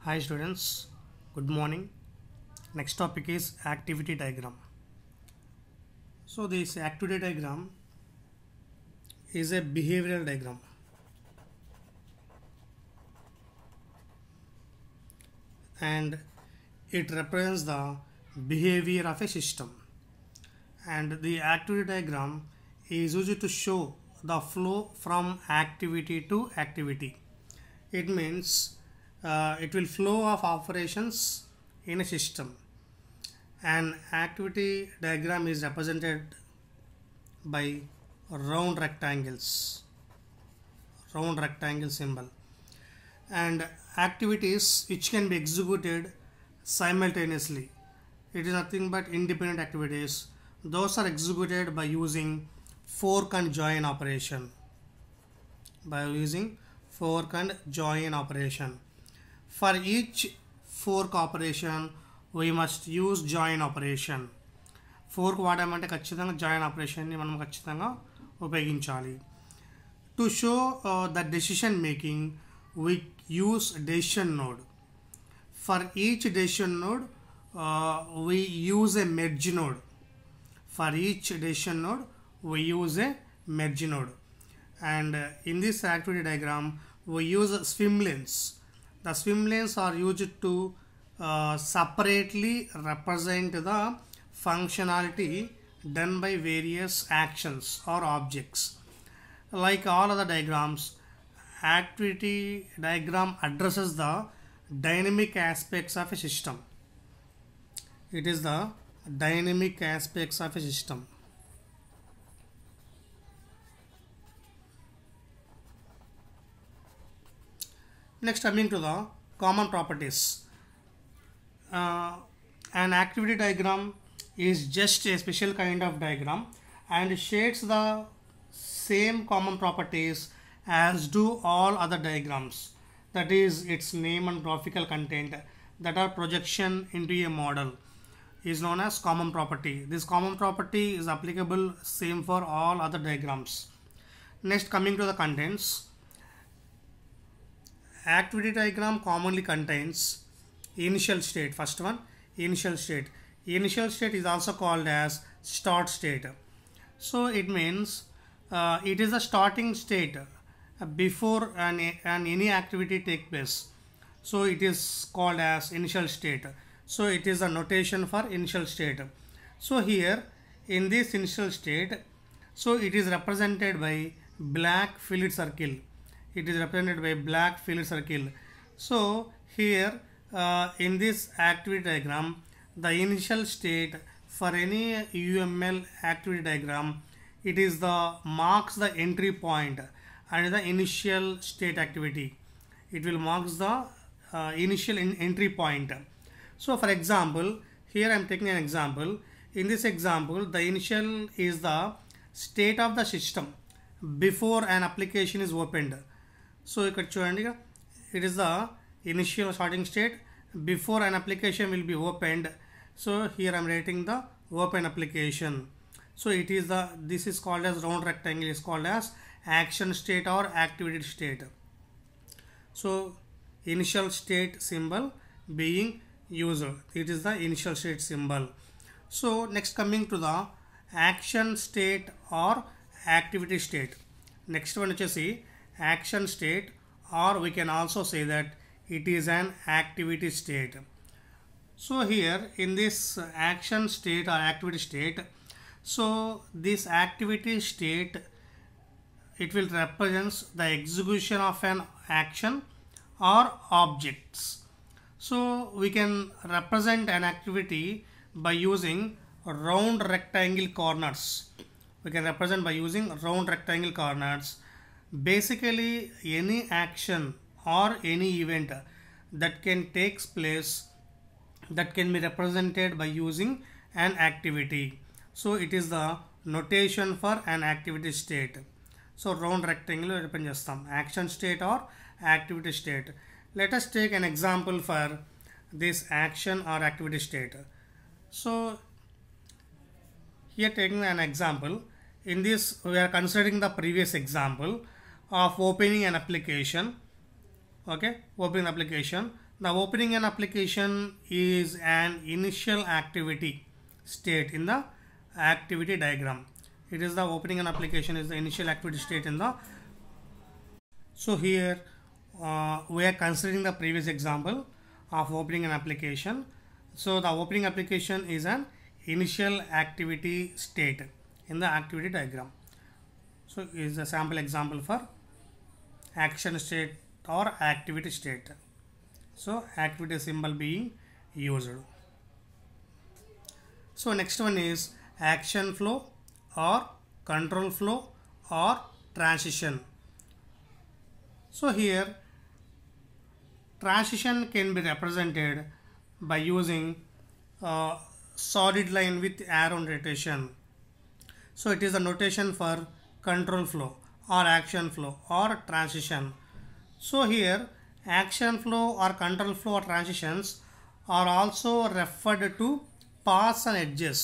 Hi students, good morning. Next topic is activity diagram. So this activity diagram is a behavioral diagram, and it represents the behavior of a system. And the activity diagram is used to show the flow from activity to activity. It means it will flow of operations in a system. An activity diagram is represented by round rectangle symbol, and activities which can be executed simultaneously. It is nothing but independent activities. Those are executed by using fork and join operation. For each fork operation, we must use join operation. Fork వాడామంటే ఖచ్చితంగా join ఆపరేషన్ని మనం ఖచ్చితంగా ఉపయోగించాలి. To show the decision making we use decision node. For each decision node, we use a merge node. And in this activity diagram, we use swim lanes. The swim lanes are used to separately represent the functionality done by various actions or objects. Like all other diagrams, activity diagram addresses the dynamic aspects of a system. It is the dynamic aspects of a system. Next, coming to the common properties. An activity diagram is just a special kind of diagram and shares the same common properties as do all other diagrams. That is, its name and graphical content that are projection into a model is known as common property. This common property is applicable same for all other diagrams. Next, coming to the contents. Activity diagram commonly contains initial state. First one, initial state. Initial state is also called as start state. So it means it is the starting state before any activity take place. So it is called as initial state. So it is a notation for initial state. So here in this initial state, so it is represented by black filled circle. So here in this activity diagram, the initial state for any UML activity diagram, it is the marks the entry point and the initial state activity. It will marks the initial entry point. So for example, here I am taking an example. In this example, the initial is the state of the system before an application is opened. So you could show it is the initial starting state before an application will be opened. So here I am writing the open application. So it is this is called as round rectangle, is called as action state or activity state. So initial state symbol being used, it is the initial state symbol. So next, coming to the action state or activity state. Next one is action state, or we can also say that it is an activity state. So here in this action state or activity state, so this activity state, it will represent the execution of an action or objects. So we can represent an activity by using round rectangle corners. Basically, any action or any event that can takes place, that can be represented by using an activity. So it is the notation for an activity state. So round rectangle represent action state or activity state. Let us take an example for this action or activity state. So here, taking an example, in this we are considering the previous example of opening an application. Okay, opening application. The opening an application is an initial activity state in the activity diagram. It is the opening an application is the initial activity state in the. So here we are considering the previous example of opening an application. So the opening application is an initial activity state in the activity diagram. So is a sample example for action state or activity state. So activity symbol being used. So next one is action flow or control flow or transition. So here transition can be represented by using a solid line with arrow notation. So it is a notation for control flow or action flow or transition. So here action flow or control flow or transitions are also referred to paths and edges,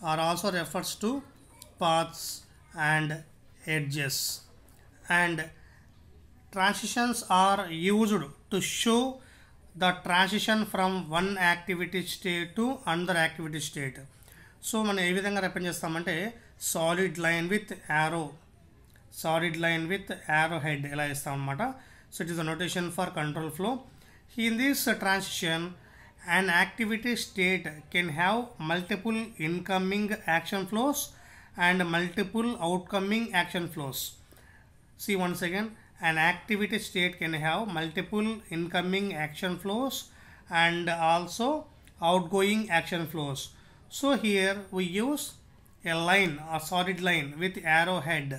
are also refers to paths and edges, and transitions are used to show the transition from one activity state to another activity state. So మనం ఏ విధంగా represent చేస్తామంటే solid line with arrow head ఇలా ఇస్తాం అన్నమాట. So it is a notation for control flow. In this transition, an activity state can have multiple incoming action flows and multiple outgoing action flows. See once again, an activity state can have multiple incoming action flows and also outgoing action flows. So here we use a line, a solid line with arrowhead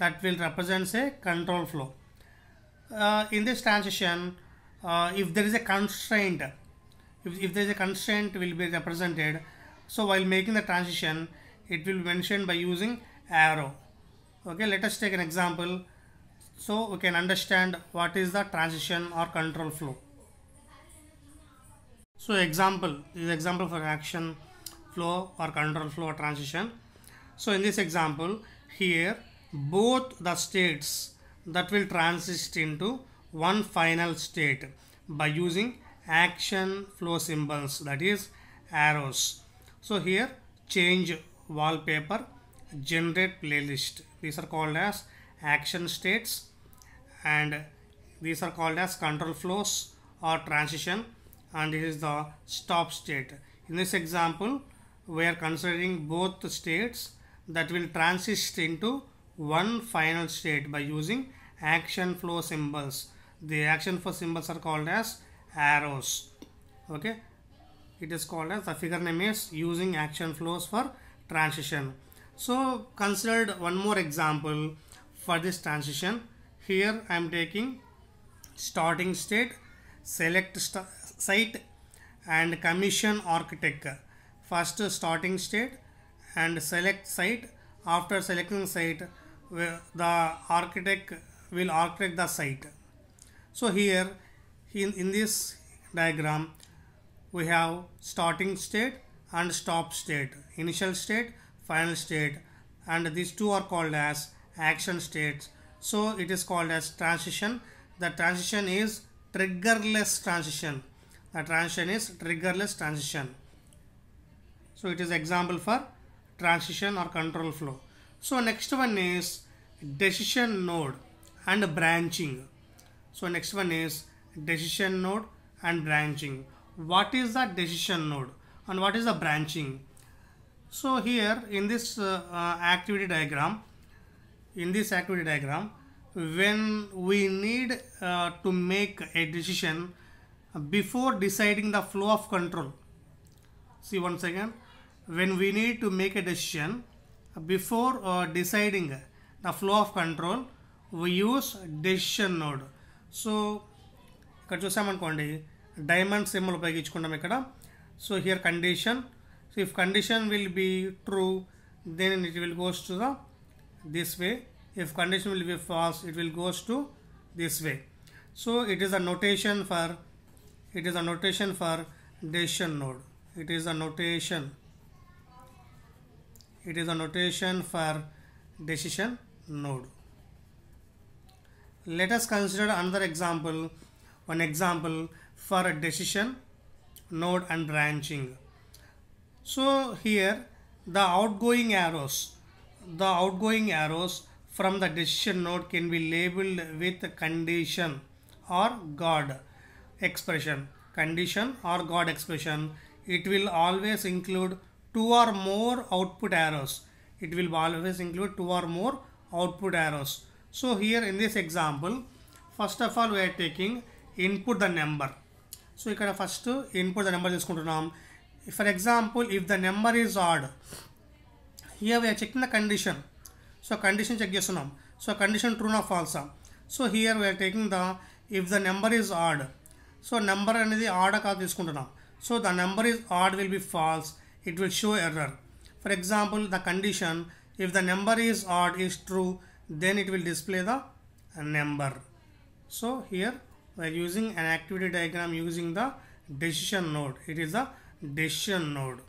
that will represent a control flow. In this transition, if there is a constraint, if there is a constraint will be represented. So while making the transition, it will be mentioned by using arrow. Okay, let us take an example so we can understand what is the transition or control flow. So example is example for action flow or control flow or transition. So in this example here, both the states that will transit into one final state by using action flow symbols, that is arrows. So here change wallpaper, generate playlist, these are called as action states, and these are called as control flows or transition, and this is the stop state. In this example we are considering both the states that will transit into one final state by using action flow symbols. The action flow symbols are called as arrows. Okay, it is called as, the figure name is using action flows for transition. So considered one more example for this transition. Here I am taking starting state, select site and commission architect. First starting state and select site. After selecting site, the architect will architect the site. So here in this diagram we have starting state and stop state, initial state, final state, and these two are called as action states. So it is called as transition. The transition is triggerless transition. The transition is triggerless transition. So it is example for transition or control flow. So next one is decision node and branching. So next one is decision node and branching. What is the decision node and what is the branching? So here in this activity diagram, when we need to make a decision before deciding the flow of control. See once again, when we need to make a decision before deciding the flow of control, we use decision node. So ఇక్కడ చూసామనుకోండి diamond symbol ఉపయోగించుకుంటాం ఇక్కడ. So here condition, so if condition will be true then it will goes to the this way. If condition will be false, it will goes to this way. So it is a notation for decision node. It is a notation for decision node. Let us consider another example. One example, for decision node and branching. So here the outgoing arrows from the decision node can be labeled with condition or God expression. Condition or God expression. It will always include two or more output arrows. So here in this example, first of all we are taking input the number. So ఇక్కడ first input the number తీసుకుంటున్నాం. For example, if the number is odd, here we are checking the condition. So condition check చేస్తున్నాం. So condition true or false. So here we are taking the if the number is odd. So number అనేది odd కాదు తీసుకుంటున్నాం. So the number is odd will be false. It will show error. For example, the condition if the number is odd is true, then it will display the number. So here we are using an activity diagram using the decision node. It is a decision node.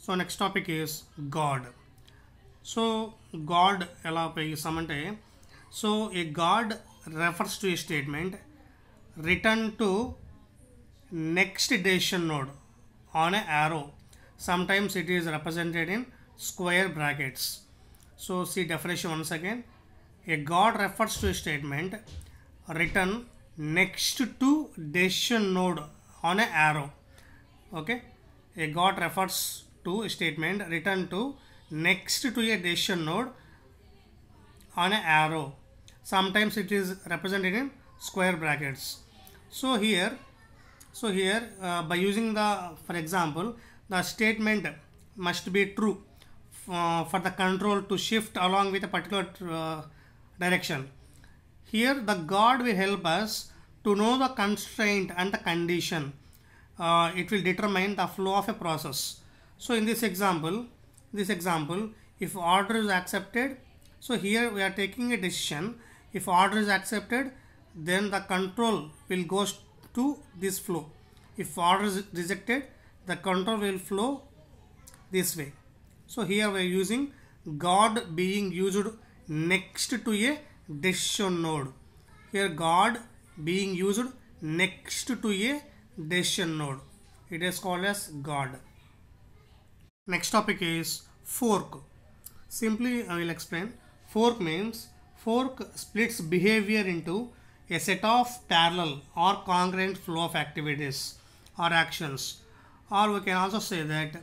So next topic is God. So God ఎలా ఉపయోగిస్తామంటే, so a God refers to a statement written to next decision node on an arrow. Sometimes it is represented in square brackets. So see definition once again. A God refers to a statement written next to decision node on an arrow. Okay, a God refers to a statement written to next to a decision node on an arrow. Sometimes it is represented in square brackets. So here by using the, for example, the statement must be true for the control to shift along with a particular direction. Here the God will help us to know the constraint and the condition. It will determine the flow of a process. So in this example, if order is accepted, so here we are taking a decision. If order is accepted, then the control will go to this flow. If order is rejected, the control will flow this way. So here we are using God being used next to a decision node. Here God being used next to a decision node. It is called as God. Next topic is fork. Simply I will explain. Fork means fork splits behavior into a set of parallel or congruent flow of activities or actions. Or we can also say that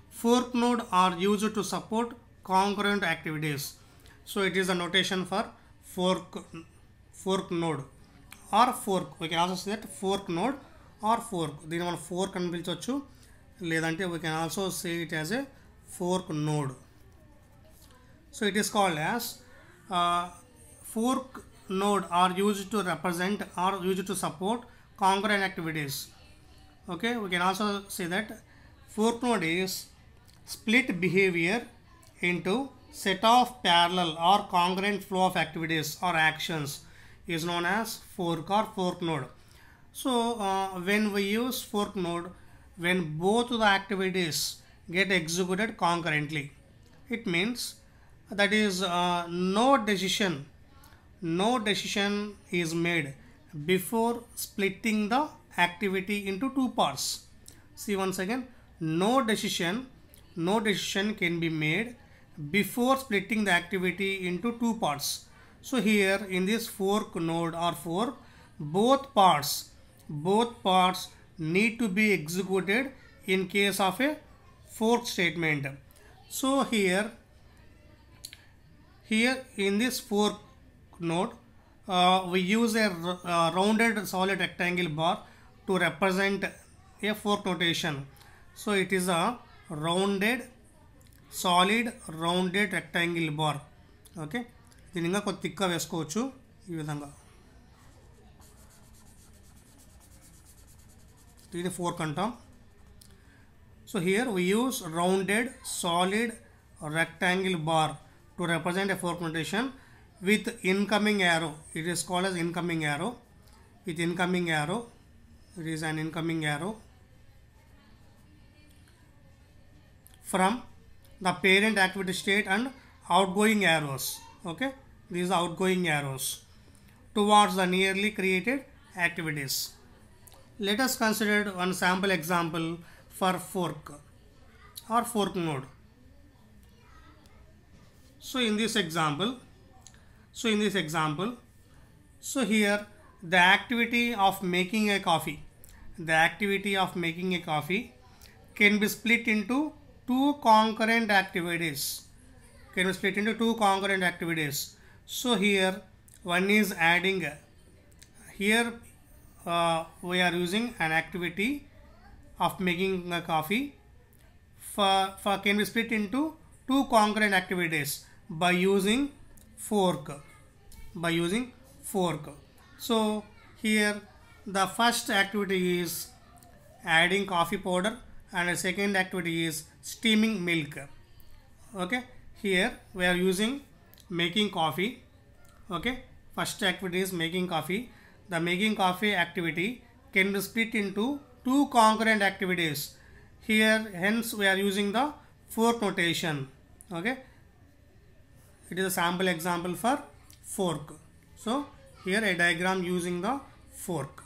fork node are used to support congruent activities. So it is a notation for fork node or fork. We can also say that fork node or fork. దీని మనం fork అని పిలిచొచ్చు, లేదంటే we can also say it as a fork node. So it is called as fork node are used to represent or used to support congruent activities. Okay, we can also say that fork node is split behavior into set of parallel or congruent flow of activities or actions is known as fork or fork node. So when we use fork node, when both the activities get executed concurrently, it means that is no decision is made before splitting the activity into two parts. See once again, no decision can be made before splitting the activity into two parts. So here in this fork node or fork, both parts need to be executed in case of a fork statement. So here in this fork node, we use a rounded solid rectangle bar to represent a fork notation. So it is a solid rounded rectangle bar. Okay, దీన్ని ఇంకా కొద్ది థిక్గా వేసుకోవచ్చు ఈ విధంగా. దీన్ని fork అంటాం. So here we use rounded solid rectangle bar to represent a fork notation with incoming arrow. It is called as incoming arrow. With incoming arrow, it is an incoming arrow from the parent activity state and outgoing arrows. Okay, these are outgoing arrows. towards the nearly created activities. Let us consider one sample example for fork or fork node. So in this example, so here the activity of making a coffee, can be split into two concurrent activities. So here one is adding. Here we are using an activity of making a coffee for can be split into two concurrent activities by using fork. So here the first activity is adding coffee powder and the second activity is steaming milk. Okay, here we are using making coffee. Okay, first activity is making coffee. The making coffee activity can be split into two concurrent activities. Here hence we are using the fork notation. Okay, it is a sample example for fork. So here a diagram using the fork.